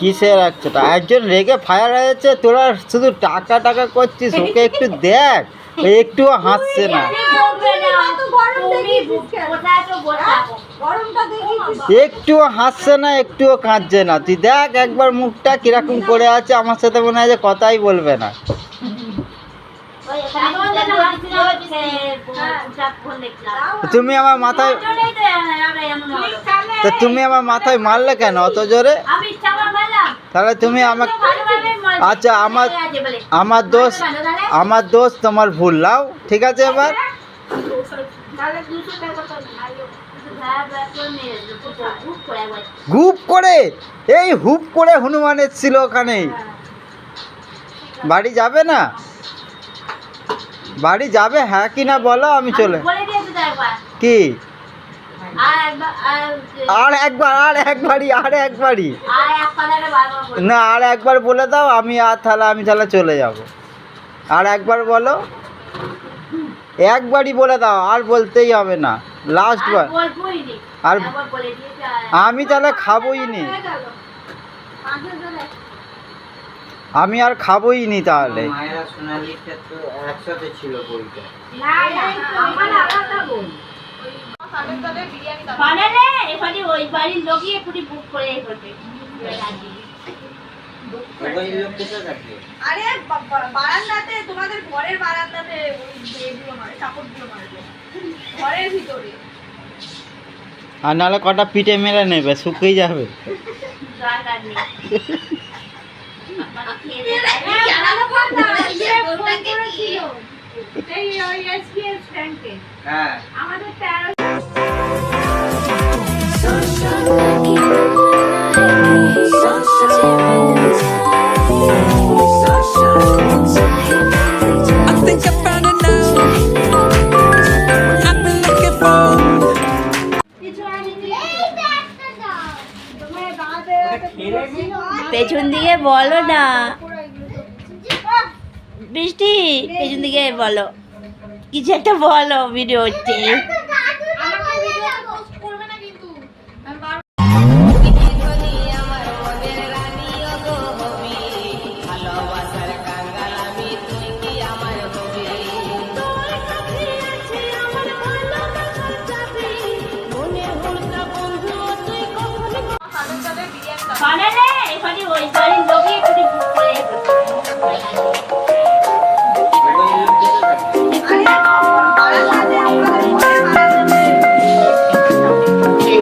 কিসের 100 একজন রেগে ফায়ার হয়েছে, তোরা শুধু টাকা টাকা করছিস, ওকে একটু দেখ, ও একটুও হাসছে না, একটুও হাসছে না, একটুও কাঁদছে না। তুই দেখ একবার মুখটা কিরকম করে আছে, আমার সাথে মনে হয় যে কথাই বলবে না। তুমি আমার মাথায়, তো তুমি আমার মাথায় মারলে কেন অত জোরে? তাহলে তুমি আমাকে, আচ্ছা আমার দোষ তোমার ভুল, নাও ঠিক আছে। এবার হুপ করে, এই হুপ করে হনুমান এসেছিল ওখানে। বাড়ি যাবে না? বাড়ি যাবে হ্যাঁ কি না বলো, আমি চলে কি আর একবারই না, আর একবার বলে দাও, আমি তাহলে চলে যাব। আর একবার বলো, একবারই বলে দাও, আর বলতেই হবে না, লাস্ট বার। আর আমি তাহলে খাবোই নি, আমি আর খাবোই নি তাহলে। বারান্দাতে, তোমাদের ঘরের বারান্দাতে ঘরের ভিতরে। আর নাহলে কটা পিঠে মেরে নেবে, শুকিয়ে যাবে। পেছন দিকে বলো না বৃষ্টি, পেছন দিকে বলো, কিছু একটা বলো, ভিডিও হচ্ছে।